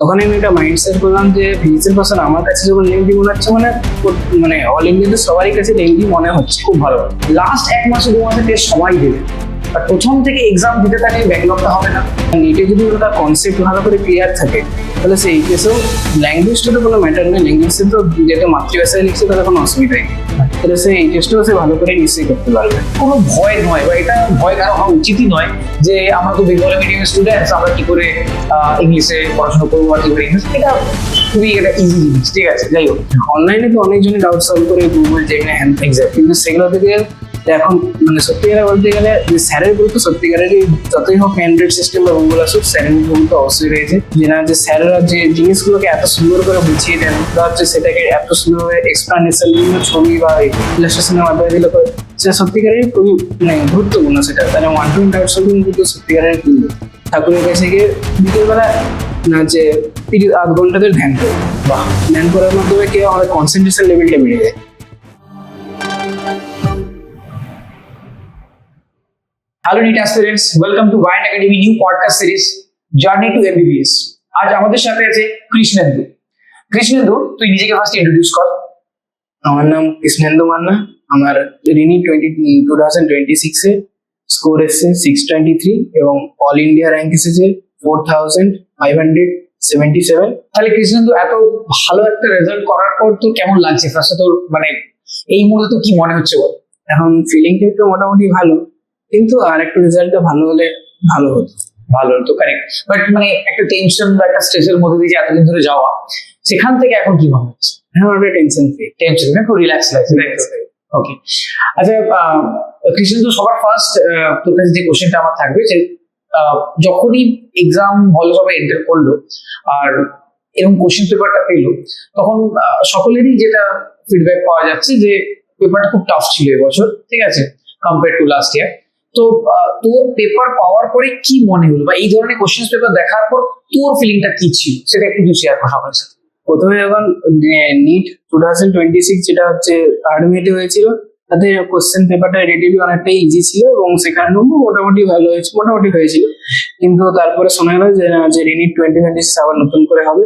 তখন আমি একটা মাইন্ডসেট করলাম যে ফিজিক্সের কোশ্চেন আমার কাছে যখন লেংদি মনে হচ্ছে মানে অল ইন্ডিয়াতে সবারই কাছে লেংদি মনে হচ্ছে। খুব ভালো। লাস্ট 1 মাসে 2 মাসে টেস্ট সবাই দেবে, আর প্রথম থেকে এক্সাম দিতে থাকলে ব্যাকলগটা হবে না। নিটে যদি ওটা কনসেপ্ট ভালো করে ক্লিয়ার থাকে তাহলে সেই কেসেও ল্যাঙ্গুয়েজটা তো কোনো ম্যাটার নেই, ল্যাঙ্গুয়েজে তো যেহেতু মাতৃভাষায় লিখছে তাহলে কোনো অসুবিধাই নেই, তাহলে সে এই টেস্টটাও সে ভালো করে নিশ্চয়ই করতে পারবে। কোনো ভয় নয়, বা এটা ভয় কারো হওয়া উচিতই নয় যে আমরা তো বেঙ্গলি মিডিয়ামের স্টুডেন্টস, আমরা কি করে ইংলিশে পড়াশোনা করবো বা কি করে ইংলিশ, এটা খুবই একটা ইজি জিনিস। ঠিক আছে, যাই হোক, অনলাইনে তো অনেকজনই ডাউট সলভ করে গুগল জেমিনি হ্যান্ড এক্সাক্ট, কিন্তু সেগুলো থেকে এখন মানে সত্যিকারে বলতে গেলে যে স্যারের গুরুত্ব সত্যিকারেরই যতই হোক অ্যান্ড্রয়েড সিস্টেম বা গুগল আসুক, স্যারের গুরুত্ব অবশ্যই রয়েছে। যে না যে স্যারেরা যে জিনিসগুলোকে এত সুন্দর করে বুঝিয়ে দেন বা হচ্ছে সেটাকে এত সুন্দরভাবে এক্সপ্লানেশন বিভিন্ন ছবি বা ইলাস্ট্রেশনের মাধ্যমে দিলে করে সেটা সত্যিকারেরই খুবই মানে গুরুত্বপূর্ণ। সেটা তাহলে 1-to-1 ডাউট সলভিং কিন্তু সত্যিকারের ঠাকুরের কাছে গিয়ে বিকেলবেলা না যে 30 ঘন্টা ধরে ধ্যান করে, বা ধ্যান করার মাধ্যমে কি আমাদের কনসেন্ট্রেশন লেভেলটা বেড়ে যায়। Hello NEET aspirants, welcome to wine academy new podcast series journey to MBBS. আজ আমাদের সাথে আছে কৃষ্ণেন্দু। কৃষ্ণেন্দু, তুই নিজেকে ফার্স্ট ইন্ট্রোডিউস কর। আমার নাম কৃষ্ণেন্দু মান্না। আমার রিনি 2026-এ স্কোর এসছে 623 এবং অল ইন্ডিয়া র্যাঙ্ক এসেছে 4577। তাহলে কৃষ্ণেন্দু, এত ভালো একটা রেজাল্ট করার পর তোর কেমন লাগছে? ফার্স্টে তোর মানে এই মুহূর্তে তো কি মনে হচ্ছে বল? এখন ফিলিংটা একটু মোটামুটি ভালো, কিন্তু আর একটু রেজাল্টটা ভালো হলে ভালো হতো। ভালো তো কারেক্ট, বাট মানে একটা টেনশন বা একটা স্ট্রেসের মধ্যে দিয়ে যে এতদিন ধরে যাওয়া, সেখান থেকে এখন কি মনে হচ্ছে? এখন একটা টেনশন ফ্রি, টেনশন না, খুব রিল্যাক্স লাগছে। ওকে, আচ্ছা কৃষ্ণেন্দু, সবার ফার্স্ট তোর কাছে যে কোশ্চেনটা আমার থাকবে যে যখনই এক্সাম হলে সবাই এন্টার করলো আর এরকম কোশ্চেন পেপারটা পেলো, তখন সকলেরই যেটা ফিডব্যাক পাওয়া যাচ্ছে যে পেপারটা খুব টাফ ছিল এবছর, ঠিক আছে, কম্পেয়ার টু লাস্ট ইয়ার। তো তোর পেপার পাওয়ার পরে কি মনে হলো, বা এই ধরনের কোশ্চেন পেপার দেখার পর তোর ফিলিংটা কি ছিল সেটা একটু তুই শেয়ার কর সকলের সাথে। প্রথমে যখন নিট 2026 যেটা হচ্ছে থার্ড মেতে হয়েছিল, তাতে কোশ্চেন পেপারটা রিলেটিভলি অনেকটাই ইজি ছিল এবং সেখানে নম্বর মোটামুটি ভালো হয়েছে, মোটামুটি হয়েছিল। কিন্তু তারপরে শোনা গেল যে রিনিট 2026 আবার নতুন করে হবে।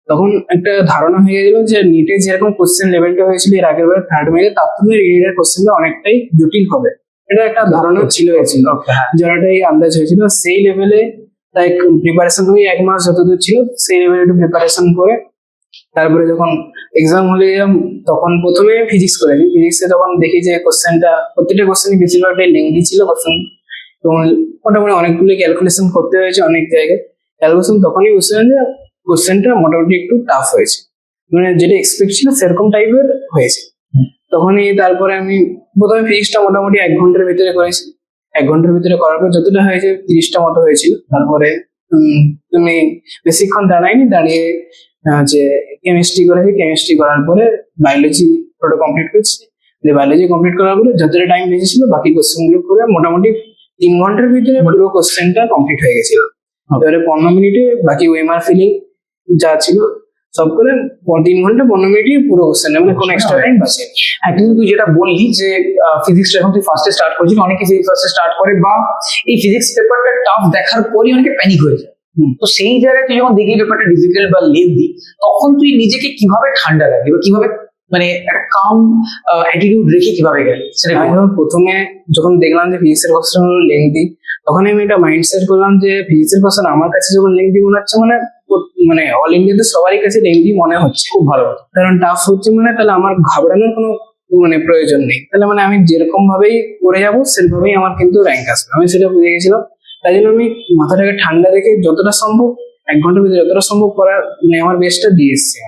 তখন একটা ধারণা হয়ে গেল যে নিটে যেরকম কোশ্চেন লেভেলটা হয়েছিল এর আগের বার থার্ড মেতে, তার থেকে রিনিটের কোশ্চেনটা অনেকটাই জটিল হবে, এটা একটা ধারণা ছিল যারাটাই আন্দাজ হয়েছিল। সেই লেভেলে তাই প্রিপারেশন ওই 1 মাস যতদূর ছিল সেই লেভেলে একটু প্রিপারেশন করে তারপরে যখন এক্সাম হলে তখন প্রথমে ফিজিক্স করেছি। ফিজিক্সে তখন দেখি যে কোশ্চেনটা প্রত্যেকটা কোশ্চেনই বেশিরভাগটাই লেংদি ছিল কোশ্চেন, এবং মোটামুটি অনেকগুলো ক্যালকুলেশন করতে হয়েছে অনেক জায়গায়। ক্যালকুলেশন তখনই বুঝছিলাম যে কোশ্চেনটা মোটামুটি একটু টাফ হয়েছে, মানে যেটা এক্সপেক্ট ছিল সেরকম টাইপের হয়েছে। তখনই তারপরে আমি প্রথমে ফিজিক্সটা মোটামুটি 1 ঘন্টার ভিতরে করেছি। 1 ঘন্টার ভিতরে করার পর যতটা হয়েছে 30টা মতো হয়েছিল। তারপরে তুমি বেশিক্ষণ দাঁড়াইনি, দাঁড়িয়ে যে কেমিস্ট্রি করেছি, কেমিস্ট্রি করার পরে বায়োলজি পুরোটা কমপ্লিট করছি। বায়োলজি কমপ্লিট করার পরে যতটা টাইম বেঁচেছিল বাকি কোশ্চেন গুলো করে মোটামুটি 3 ঘন্টার ভিতরে পুরো কোশ্চেনটা কমপ্লিট হয়ে গেছিল। এবারে 15 মিনিটে বাকি ওয়েমার ফিলিং যা ছিল সব করে 3 ঘন্টা 15 মিনিটে পুরো কোশ্চেন, মানে কোনো এক্সট্রা টাইম বাঁচে। কিন্তু তুই যেটা বললি যে ফিজিক্সটা এখন তুই ফার্স্টে স্টার্ট করেছিস, অনেকে ফিজিক্স ফার্স্টে স্টার্ট করে বা এই ফিজিক্স পেপারটা টাফ দেখার পরই অনেকে প্যানিক হয়ে যায়। তো সেই জায়গায় তুই যখন দেখলি পেপারটা ডিফিকাল্ট বা লেন্দি, তখন তুই নিজেকে কিভাবে ঠান্ডা রাখলি বা কিভাবে মানে একটা কাম অ্যাটিটিউড রেখে কিভাবে গেলি সেটা? আমি প্রথমে যখন দেখলাম যে ফিজিক্সের কোশ্চেন হলো লেংদি, তখন আমি একটা মাইন্ডসেট করলাম যে ফিজিক্সের কোশ্চেন আমার কাছে যখন লেংদি মনে হচ্ছে, মানে অল ইন্ডিয়াতে সবারই কাছে লেংদি মনে হচ্ছে, খুব ভালো, কারণ টাফ হচ্ছে মানে তাহলে আমার ঘাবড়ানোর কোনো মানে প্রয়োজন নেই, তাহলে মানে আমি যেরকম ভাবেই করে যাবো সেরকমভাবেই আমার কিন্তু র্যাঙ্ক আসবে। আমি সেটা বুঝে গেছিলাম, তাই জন্য আমি মাথাটাকে ঠান্ডা রেখে যতটা সম্ভব 1 ঘন্টার ভিতরে যতটা সম্ভব করার মানে আমার বেস্টটা দিয়ে এসছি।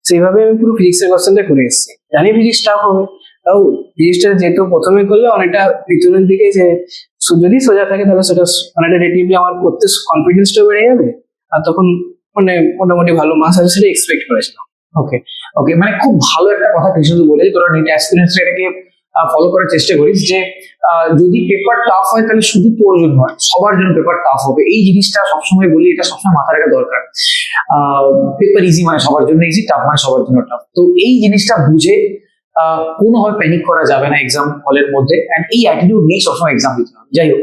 সেইভাবে আমি পুরো ফিজিক্সের কোশ্চেনটা করে এসেছি। জানি ফিজিক্স টাফ হবে, তাও ফিজিক্সটা যেহেতু প্রথমে করলে অনেকটা পিছনের দিকে, যে যদি সোজা থাকে তাহলে সেটা অনেকটা রিলেটিভলি আমার করতে কনফিডেন্সটা বেড়ে যাবে, আর তখন মানে মোটামুটি ভালো মার্কস আসবে সেটা এক্সপেক্ট করেছিলাম। ওকে ওকে, মানে খুব ভালো একটা কথা কৃষ্ণ বলে, তোরা নিট অ্যাসপিরেন্টস এটাকে ফলো করার চেষ্টা করিস যে যদি পেপার টাফ হয় তাহলে শুধু তোর জন্য নয়, সবার জন্য পেপার টাফ হবে। এই জিনিসটা সবসময় বলি, এটা সবসময় মাথায় রাখা দরকার। পেপার ইজি মানে সবার জন্য ইজি, টাফ মানে সবার জন্য টাফ। তো এই জিনিসটা বুঝে কোনোভাবে প্যানিক করা যাবে না এক্সাম হলের মধ্যে, এন্ড এই অ্যাটিটিউড নিয়ে সবসময় এক্সাম দিতে হবে। যাই হোক,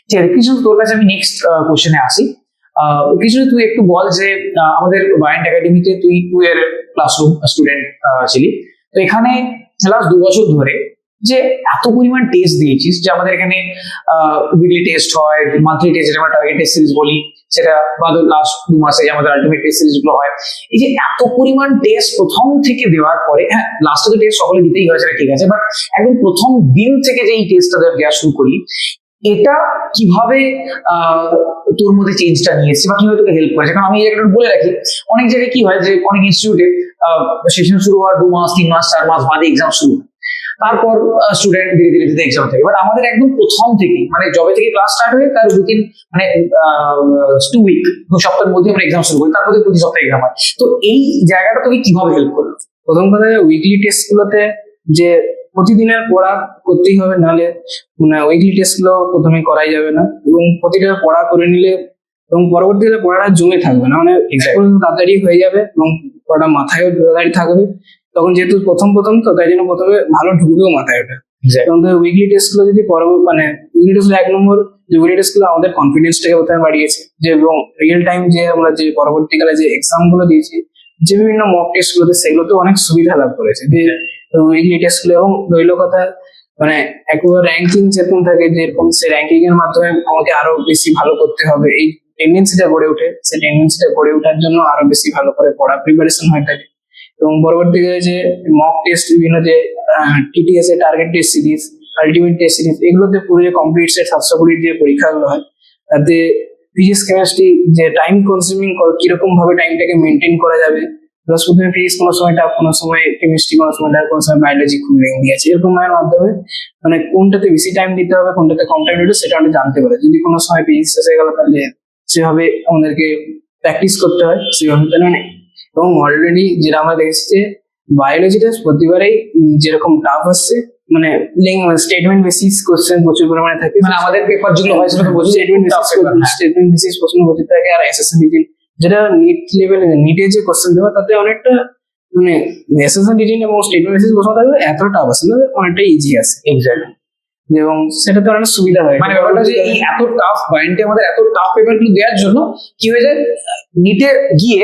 ঠিক আছে কৃষ্ণ, তোর কাছে আমি নেক্সট কোশ্চেনে আসি। কিছু তুই একটু বল যে আমাদের বায়ান্ট একাডেমিতে তুই 2 এর ক্লাসরুম স্টুডেন্ট ছিলি, তো এখানে লাস্ট 2 বছর ধরে যে এত পরিমাণ টেস্ট দিয়েছিস, যে আমাদের এখানে উইকলি টেস্ট হয়, মান্থলি টেস্ট, যেটা আমরা টার্গেট টেস্ট সিরিজ বলি, সেটা বাদ লাস্ট 2 মাসে যে আমাদের আলটিমেট টেস্ট সিরিজ গুলো হয়। এই যে এত পরিমাণ টেস্ট প্রথম থেকে দেওয়ার পরে, হ্যাঁ লাস্টে তো টেস্ট সকলে দিতেই হয়, সেটা ঠিক আছে, বাট একদম প্রথম দিন থেকে যে এই টেস্টটা দেওয়া শুরু করি, এটা কিভাবে তোর মধ্যে চেঞ্জটা নিয়েছে বা কিভাবে তোকে হেল্প করেছে? কারণ আমি এই জায়গাটা বলে রাখি, অনেক জায়গায় কি হয় যে অনেক ইনস্টিটিউটে সেশন শুরু হওয়ার 2 মাস 3 মাস 4 মাস বাদে এক্সাম শুরু হয়, তারপর স্টুডেন্ট ধীরে ধীরে ধীরে এক্সাম থাকে। বাট আমাদের একদম প্রথম থেকে, মানে যবে থেকে ক্লাস স্টার্ট হয়ে তার উইদিন মানে 2 উইক 2 সপ্তাহের মধ্যে আমরা এক্সাম শুরু করি, তারপরে প্রতি সপ্তাহে এক্সাম হয়। তো এই জায়গাটা তোকে কিভাবে হেল্প করলো? প্রথম কথা, উইকলি টেস্ট গুলোতে যে প্রতিদিনের পড়া করতেই হবে, নাহলে মানে উইকলি টেস্ট গুলো প্রথমে করাই যাবে না, এবং প্রতিটা পড়া করে নিলে এবং পরবর্তীকালে পড়াটা জমে থাকবে না, মানে তাড়াতাড়ি হয়ে যাবে এবং পড়াটা মাথায়ও তাড়াতাড়ি থাকবে। তখন যেহেতু প্রথম তো তাই জন্য প্রথমে ভালো ঢুকবেও মাথায় ওটা। এবং উইকলি টেস্ট গুলো যদি মানে উইকলি টেস্ট 1 নম্বর যে উইকলি টেস্ট গুলো আমাদের কনফিডেন্সটাকে প্রথমে বাড়িয়েছে, যে এবং রিয়েল টাইম যে আমরা যে পরবর্তীকালে যে এক্সাম গুলো দিয়েছি, যে বিভিন্ন মক টেস্ট গুলোতে, সেগুলোতে অনেক সুবিধা লাভ করেছে যে উইকলি টেস্ট গুলো। এবং রইল কথা, মানে একবার র্যাঙ্কিং যেরকম থাকে, যেরকম সে র্যাঙ্কিং এর মাধ্যমে আমাকে আরো বেশি ভালো করতে হবে, এই টেন্ডেন্সিটা গড়ে ওঠে। সেই টেন্ডেন্সিটা গড়ে ওঠার জন্য আরো বেশি ভালো করে পড়া প্রিপারেশন হয়ে থাকে। এবং পরবর্তীকালে যে মক টেস্ট, বিভিন্ন যে টিটিএস এর target test series, ultimate test series, এগুলোতে পুরো যে কমপ্লিট সেট 720 যে পরীক্ষাগুলো হয়, তাতে ফিজিক্স কেমিস্ট্রি যে টাইম কনজিউমিং কিরকম ভাবে টাইমটাকে মেনটেন করা যাবে, প্লাস প্রথমে ফিজিক্স কোনো সময় টাফ, কোনো সময় কেমিস্ট্রি, কোনো সময় টাফ, কোনো সময় বায়োলজি খুব লেন্দি আছে, এরকম এর মাধ্যমে মানে কোনটাতে বেশি টাইম দিতে হবে, কোনটাতে কম টাইম দিতে হবে, সেটা আমরা জানতে পারি। যদি কোনো সময় ফিজিক্স এসে গেল, তাহলে সেভাবে আমাদেরকে প্র্যাকটিস করতে হয় সেভাবে, তাহলে। এবং অলরেডি যেটা আমরা দেখেছি যে বায়োলজিটা প্রতিবারেই যেরকম টাফ আসছে, মানে স্টেটমেন্ট বেসিস কোশ্চেন প্রচুর পরিমাণে থাকে, মানে আমাদের পেপার যেগুলো হয় সেটা তো বলছি স্টেটমেন্ট বেসিস প্রশ্ন হতে থাকে। আর এসএসসি ডিটেইল, যেটা নিট লেভেল, নিটে যে কোশ্চেন দেওয়া, তাতে অনেকটা মানে এসএসসি ডিটেইল এবং স্টেটমেন্ট বেসিস প্রশ্ন থাকবে, এতটা টাফ আসে না, অনেকটা ইজি আসে। এক্স্যাক্টলি। এবং সেটাতে অনেক সুবিধা হয়। মানে ব্যাপারটা যে এই এত টাফ বায়ান্টে আমাদের এত টাফ পেপারগুলো দেওয়ার জন্য কি হয়ে যায়, নিটে গিয়ে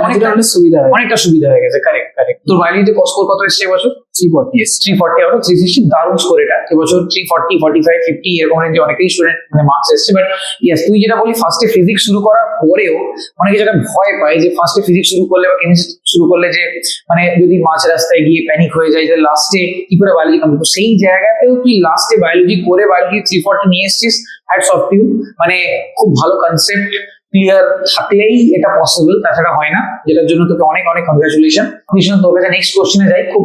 অনেকটা সুবিধা হয়, অনেকটা সুবিধা হয়ে গেছে। কারেক্ট। তোর বায়োলজিতে স্কোর কত এসেছে এবছর? 340 আউট অফ 360, দারুণ স্কোর এটা। এবছর 340, 45, 50 এরকম রেঞ্জে অনেকেই স্টুডেন্ট মানে মার্কস এসেছে। বাট ইয়েস, তুই যেটা বলি ফার্স্টে ফিজিক্স শুরু করার পরেও অনেকে যেটা ভয় পায় যে ফার্স্টে ফিজিক্স শুরু করলে বা কেমিস্ট্রি শুরু করলে যে মানে যদি মাঝ রাস্তায় গিয়ে প্যানিক হয়ে যায় যে লাস্টে কি করে বায়োলজি কমপ্লিট। সেই জায়গাতেও তুই লাস্টে বায়োলজি করে বায়োলজি 340 নিয়ে এসেছিস, হ্যাটস অফ টু ইউ। মানে খুব ভালো কনসেপ্ট ক্লিয়ার থাকলেই এটা পসিবল, তাছাড়া হয় না, যেটার জন্য তোকে অনেক অনেক কনগ্রাচুলেশন। কৃষ্ণ, তোর কাছে নেক্সট কোশ্চেনে যাই। খুব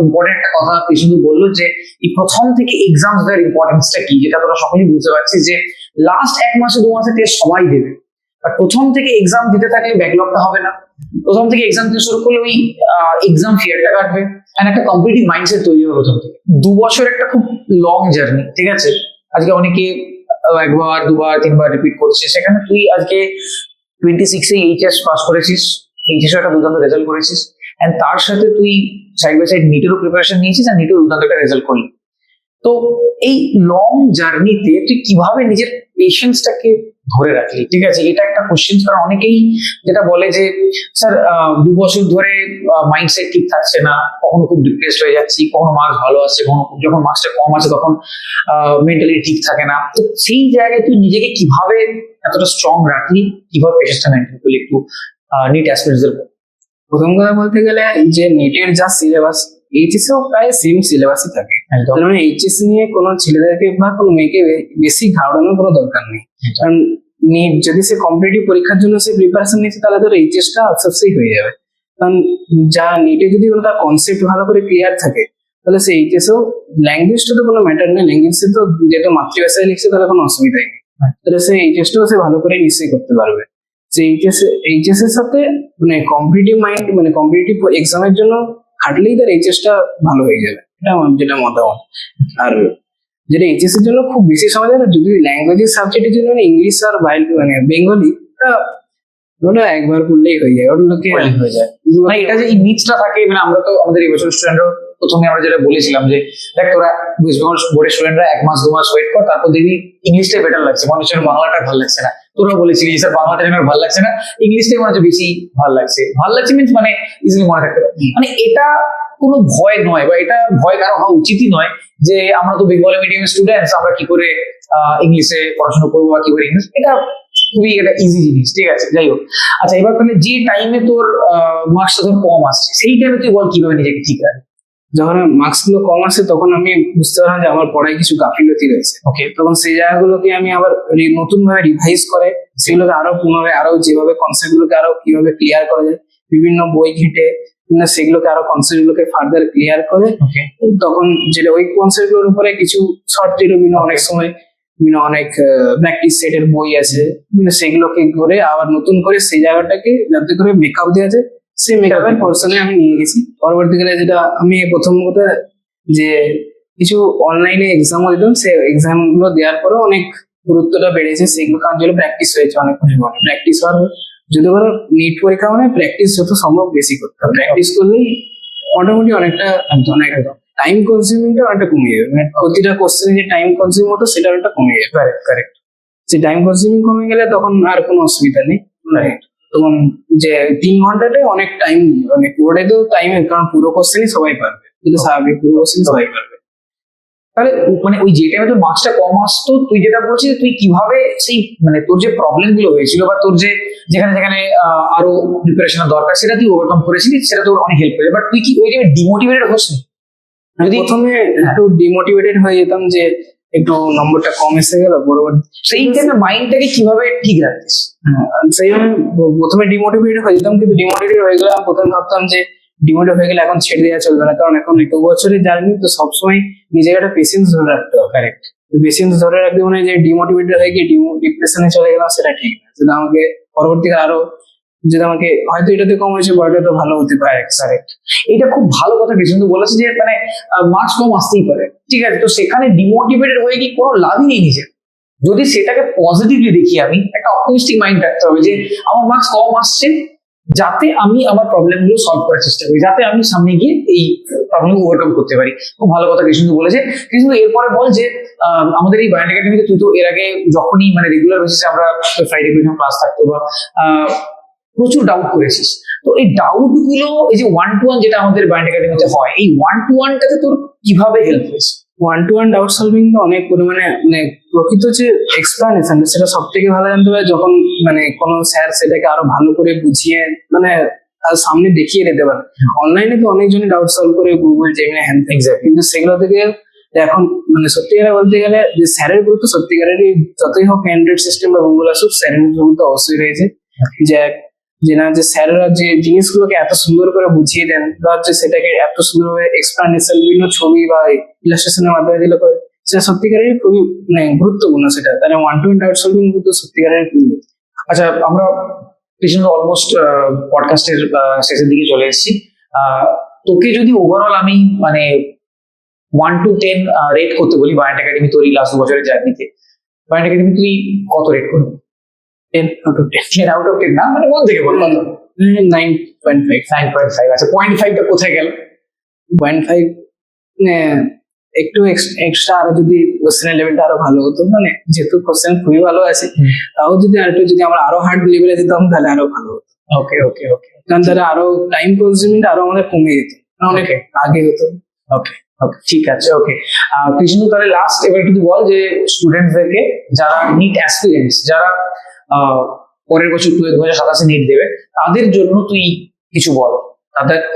ইম্পর্টেন্ট একটা কথা কৃষ্ণ বললো যে এই প্রথম থেকে এক্সামস দেওয়ার ইম্পর্টেন্সটা কি, যেটা তোরা সকলেই বুঝতে পারছিস যে লাস্ট 1 মাসে 2 মাসে টেস্ট সবাই দেবে, বাট প্রথম থেকে এক্সাম দিতে থাকলে ব্যাকলগটা হবে না। প্রথম থেকে এক্সাম দিতে শুরু করলে ওই এক্সাম ফিয়ারটা কাটবে, আর একটা কম্পিটিটিভ মাইন্ডসেট তৈরি হবে প্রথম থেকে। 2 বছর একটা খুব লং জার্নি, ঠিক আছে? আজকে অনেকে 1 বার 2 বার 3 বার রিপিট করছে, সেখানে তুই আজকে 26 এইচএস পাস করেছিস, এইচএস একটা দুর্দান্ত রেজাল্ট করেছিস, এন্ড তার সাথে তুই সাইড বাই সাইড নিটেরও প্রিপারেশন নিয়েছিস, আর নিটেও দুর্দান্ত একটা রেজাল্ট করলি। তো এই লং জার্নিতে তুই কিভাবে নিজের পেশেন্সটাকে ধরে রাখলি? ঠিক আছে, এটা একটা কোশ্চেন। কারণ অনেকেই যেটা বলে যে স্যার 2 বছর ধরে মাইন্ডসেট ঠিক থাকছে না, কখনো খুব ডিপ্রেসড হয়ে যাচ্ছি, কখনো মার্কস ভালো আসছে, কখনো যখন মার্কসটা কম আছে তখন মেন্টালি ঠিক থাকে না। তো সেই জায়গায় তুই নিজেকে কিভাবে এতটা স্ট্রং রাখলি, কিভাবে পেশেন্সটা মেনটেন করলি, একটু নিট অ্যাসপিরেন্টসদের? প্রথম কথা বলতে গেলে যে নিটের যা সিলেবাস, এইচএসও প্রায় সেম সিলেবাসই থাকে। মানে এইচএস নিয়ে কোনো ছেলেদেরকে বা কোনো মেয়েকে বেশি ঘাড়ানোর কোনো দরকার নেই। কারণ নিট যদি সে কম্পিটিটিভ পরীক্ষার জন্য সে প্রিপারেশন নিচ্ছে, তাহলে ধর এইচএসটা আফসোসই হয়ে যাবে। কারণ যা নিটে যদি তার কনসেপ্ট ভালো করে ক্লিয়ার থাকে, তাহলে সে এইচএসও, ল্যাঙ্গুয়েজটা তো কোনো ম্যাটার নেই, ল্যাঙ্গুয়েজে তো যেহেতু মাতৃভাষায় লিখছে তাহলে কোনো অসুবিধাই নেই, তাহলে সে এইচএসটাও সে ভালো করে নিশ্চয়ই করতে পারবে। এইচএস এর সাথে মানে কম্পিটিটিভ মাইন্ড, মানে কম্পিটিটিভ এক্সামের জন্য খাটলেই তার এইচএসটা ভালো হয়ে যাবে, এটা আমার যেটা মতামত। আর যেটা এইচএস এর জন্য খুব বেশি সময় দেয় না, যদি ল্যাঙ্গুয়েজের সাবজেক্টের জন্য ইংলিশ আর মানে বেঙ্গলি, ওটা একবার পড়লেই হয়ে যায়, ওটা লোকে হয়ে যায়। মানে এটা যে এই নিচটা থাকে, মানে আমরা তো আমাদের এই বছর স্টুডেন্টরা প্রথমে আমরা যেটা বলেছিলাম যে দেখ তোরা ওয়েস্ট বেঙ্গল বোর্ডের স্টুডেন্টরা 1 মাস 2 মাস ওয়েট কর, তারপর দেখবি ইংলিশটাই বেটার লাগছে, মনে হচ্ছে বাংলাটা ভালো লাগছে না। তোরা বলেছিলি স্যার বাংলাটা যেন আর ভালো লাগছে না, ইংলিশটাই মনে হচ্ছে বেশি ভালো লাগছে। ভালো লাগছে মিনস মানে ইজিলি মনে থাকতে পারে। মানে এটা কোনো ভয় নয়, বা এটা ভয় কারো হওয়া উচিতই নয় যে আমরা তো বেঙ্গলি মিডিয়াম স্টুডেন্টস, আমরা কি করে ইংলিশে পড়াশোনা করবো বা কি করে ইংলিশ, এটা খুবই একটা ইজি জিনিস, ঠিক আছে। যাই হোক, আচ্ছা এবার তাহলে যে টাইমে তোর মার্কসটা ধর কম আসছে, সেই টাইমে তুই বল কিভাবে নিজেকে ঠিক রাখবি? যখন মার্কস গুলো কম আসে তখন আমি বুঝতে পারলাম যে আমার পড়ায় কিছু গাফিলতি রয়েছে। ওকে, তখন সেই জায়গাগুলোকে আমি আবার নতুন ভাবে রিভাইজ করে সেগুলোকে আরো পুনরায় আরো যেভাবে কনসেপ্ট গুলোকে আরো কিভাবে ক্লিয়ার করা যায় বিভিন্ন বই ঘেটে বিভিন্ন সেগুলোকে আরো কনসেপ্ট গুলোকে ফার্দার ক্লিয়ার করে ওকে, তখন যেটা ওই কনসেপ্ট গুলোর উপরে কিছু শর্ট ভিডিও বিভিন্ন অনেক সময় বিভিন্ন অনেক প্র্যাকটিস সেটের বই আছে বিভিন্ন সেগুলোকে করে আবার নতুন করে সেই জায়গাটাকে যাতে করে মেকআপ দেওয়া যায় সেই মেকআপের পোর্শনে আমি নিয়ে গেছি। পরবর্তীকালে যেটা আমি প্রথম কথা যে কিছু অনলাইনে এক্সামও দিতাম, সেই এক্সাম গুলো দেওয়ার পরেও অনেক গুরুত্বটা বেড়েছে সেগুলো, কারণ যেগুলো প্র্যাকটিস হয়েছে অনেক পরিমাণে প্র্যাকটিস হওয়ার যদি কোনো নিট পরীক্ষা মানে প্র্যাকটিস যত সম্ভব বেশি করতে হবে। প্র্যাকটিস করলেই মোটামুটি অনেকটা অনেক টাইম কনজিউমিংটা অনেকটা কমে যাবে, মানে প্রতিটা কোশ্চেনে যে টাইম কনজিউম হতো সেটা অনেকটা কমে যাবে। Correct correct. যে টাইম কনজিউমিং কমে গেলে তখন আর কোনো অসুবিধা নেই। তখন যে 3 ঘন্টাটাই অনেক টাইম, মানে পুরোটাই তো টাইমে, কারণ পুরো কোশ্চেনই সবাই পারবে, কিন্তু স্বাভাবিক পুরো কোশ্চেন সবাই পারবে। তাহলে মানে ওই যে টাইমে তোর মার্কসটা কম আসতো, তুই যেটা বলছিস তুই কিভাবে সেই মানে তোর যে প্রবলেম গুলো হয়েছিল বা তোর যে যেখানে যেখানে আরো প্রিপারেশনের দরকার সেটা তুই ওভারকাম করেছিলি, সেটা তোর অনেক হেল্প করেছে। বাট তুই কি ওই টাইমে ডিমোটিভেটেড হসনি? যদি প্রথমে একটু ডিমোটিভেটেড হয়ে যেতাম যে একটু নম্বরটা কম এসে গেল পরবর্তী, সেই টাইমে মাইন্ডটাকে কিভাবে ঠিক রাখিস? সেই আমি প্রথমে ডিমোটিভেটেড হয়ে যেতাম, কিন্তু ডিমোটিভেটেড হয়ে গেলে আমি প্রথমে ভাবতাম যে ডিমোটিভ হয়ে গেলে এখন ছেড়ে দেওয়া চলবে না, কারণ এখন 2 বছরের জার্নি তো সবসময় নিজেকে একটা পেশেন্স ধরে রাখতে হবে। কারেক্ট। পেশেন্স ধরে রাখতে মানে যে ডিমোটিভেটেড হয়ে গিয়ে ডিপ্রেশনে চলে গেলাম সেটা ঠিক না, সেটা আমাকে পরবর্তীকালে আরো যদি আমাকে হয়তো এটাতে কম হয়েছে বড়টা তো ভালো হতে পারে। কারেক্ট, এটা খুব ভালো কথা কিছু বলেছে যে মানে মার্কস কম আসতেই পারে, ঠিক আছে, তো সেখানে ডিমোটিভেটেড হয়ে গিয়ে কোনো লাভই নেই নিজের। যদি সেটাকে পজিটিভলি দেখি, আমি একটা অপটিমিস্টিক মাইন্ড রাখতে হবে যে আমার মার্কস কম আসছে যাতে আমি আমার প্রবলেম গুলো সলভ করার চেষ্টা করি, যাতে আমি সামনে গিয়ে এই প্রবলেম ওভারকাম করতে পারি। খুব ভালো কথা কৃষ্ণ বলেছে। কৃষ্ণ এরপরে বল যে আমাদের এই বায়োটেক একাডেমিতে তুই তো এর আগে যখনই মানে রেগুলার বেসিসে আমরা ফ্রাইডে ক্লাস থাকতো বা প্রচুর ডাউট করেছিস, তো এই ডাউট গুলো এই যে 1-to-1 যেটা আমাদের বায়োটেক একাডেমিতে হয়, এই 1-to-1টাতে তোর কিভাবে হেল্প হয়েছে? 1-to-1 ডাউট সলভিং তো অনেক পরিমাণে মানে প্রকৃত যে এক্সপ্লানেশন সেটা সব থেকে ভালো জানতে পারে যখন মানে কোনো স্যার সেটাকে আরো ভালো করে বুঝিয়ে মানে তার সামনে দেখিয়ে দিতে পারে। অনলাইনে তো অনেকজনই ডাউট সলভ করে গুগল জেমিনি হ্যান্ড, কিন্তু সেগুলো থেকে এখন মানে সত্যিকারে বলতে গেলে যে স্যারের গুরুত্ব সত্যিকারেরই যতই হোক অ্যান্ড্রয়েড সিস্টেম বা গুগল আসুক, স্যারের গুরুত্ব অবশ্যই রয়েছে। যে না যে স্যারেরা যে জিনিসগুলোকে এত সুন্দর করে বুঝিয়ে দেন বা হচ্ছে সেটাকে এত সুন্দরভাবে এক্সপ্লানেশন বিভিন্ন ছবি বা ইলাস্ট্রেশনের মাধ্যমে দিলে করে, সেটা সত্যিকারের খুবই মানে গুরুত্বপূর্ণ। সেটা তাহলে 1-to-1 ডাউট সলভিং কিন্তু সত্যিকারের খুবই। আচ্ছা, আমরা কৃষ্ণ অলমোস্ট পডকাস্টের শেষের দিকে চলে এসেছি। তোকে যদি ওভারঅল আমি মানে 1 to 10 রেট করতে বলি বায়োটেক একাডেমি তোর এই লাস্ট 2 বছরের জার্নিতে, বায়োটেক একাডেমি তুই কত রেট করবি? 10 out of 10। 10 out of 10 না, মানে 1 থেকে বল কত? 9.5। 9.5। আচ্ছা, 0.5টা কোথায় গেল? 0.5 একটু এক্সট্রা আরো যদি কোশ্চেনের লেভেলটা আরো ভালো হতো, মানে যেহেতু কোশ্চেন খুবই ভালো আছে তাও যদি আরেকটু যদি আমরা আরো হার্ড লেভেলে দিতাম তাহলে আরো ভালো হতো। ওকে ওকে ওকে, কারণ তাহলে আরো টাইম কনজিউমিংটা আরো আমাদের কমে যেত, অনেক আগে হতো। ওকে ওকে, ঠিক আছে। ওকে কৃষ্ণ, তাহলে লাস্ট এবার একটু বল যে স্টুডেন্টদেরকে যারা নিট অ্যাসপিরেন্টস, যারা পরের বছর 2027 নিট দেবে, তাদের জন্য তুই কিছু বল,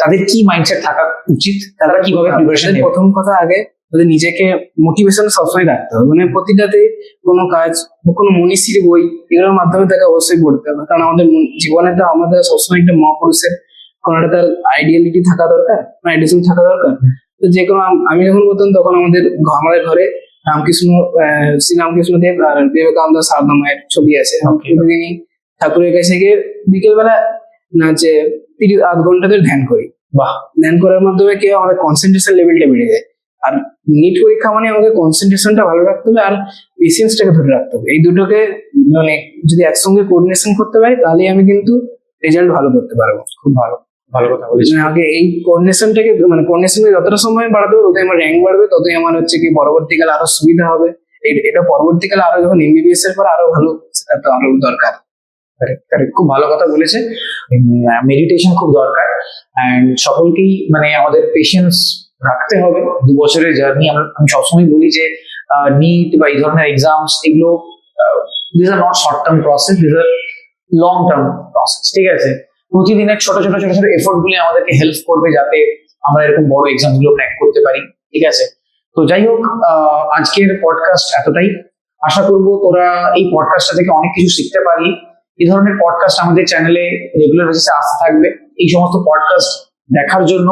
তাদের কি মাইন্ডসেট থাকা উচিত, তারা কিভাবে প্রিপারেশন নেবে? প্রথম কথা আগে তাদের নিজেকে মোটিভেশন সবসময় রাখতে হবে, মানে প্রতিটাতে কোনো কাজ কোনো মনীষীর বই এগুলোর মাধ্যমে তাকে অবশ্যই পড়তে হবে, কারণ আমাদের জীবনে তো আমাদের সবসময় একটা মহাপুরুষের কোনো একটা তার আইডিয়ালিটি থাকা দরকার, আইডিয়ালিজম থাকা দরকার। তো যে কোনো আমি যখন বলতাম তখন আমাদের ঘরে রামকৃষ্ণ শ্রী রামকৃষ্ণ দেব আর বিবেকানন্দ সারদা মায়ের ছবি আছে। প্রতিদিনই ঠাকুরের কাছে গিয়ে বিকেলবেলা না যে 30 ঘন্টা ধরে ধ্যান করি। বাহ! ধ্যান করার মাধ্যমে কি আমাদের কনসেন্ট্রেশন লেভেলটা বেড়ে যায়। আর নিট পরীক্ষা মানে আমাদের কনসেন্ট্রেশনটা ভালো রাখতে হবে আর পেশেন্সটাকে ধরে রাখতে হবে। এই দুটোকে মানে যদি একসঙ্গে কোঅর্ডিনেশন করতে পারি তাহলে আমি কিন্তু রেজাল্ট ভালো করতে পারবো। খুব ভালো কথা বলেছি। আগে এই কোঅর্ডিনেশনটাকে মানে কোঅর্ডিনেশনকে যতটা সময় বাড়াতে হবে ততই আমার র্যাঙ্ক বাড়বে, ততই আমার হচ্ছে কি পরবর্তীকালে আরো সুবিধা হবে এটা পরবর্তীকালে আরো যখন এমবিবিএস এর পর আরো ভালো, সেটা তো আরো দরকার। Correct, correct. খুব ভালো কথা বলেছে। মেডিটেশন খুব দরকার, অ্যান্ড সকলকেই মানে আমাদের পেশেন্স রাখতে হবে। 2 বছরের জার্নি, আমি সবসময় বলি যে নিট বা এই ধরনের এক্সামস এগুলো this are not short term process, this are long term process. ঠিক আছে, প্রতিদিনের ছোট ছোট ছোট ছোট এফোর্ট গুলি আমাদেরকে হেল্প করবে যাতে আমরা এরকম বড় এক্সাম গুলো ক্র্যাক করতে পারি। ঠিক আছে, তো যাই হোক, আজকের পডকাস্ট এতটাই। আশা করবো তোরা এই পডকাস্টটা থেকে অনেক কিছু শিখতে পারলি। এই ধরনের পডকাস্ট আমাদের চ্যানেলে রেগুলার বেসিসে আসতে থাকবে। এই সমস্ত পডকাস্ট দেখার জন্য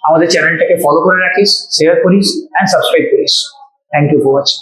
আমাদের চ্যানেলটাকে ফলো করে রাখিস, শেয়ার করিস অ্যান্ড সাবস্ক্রাইব করিস। Thank you for watching.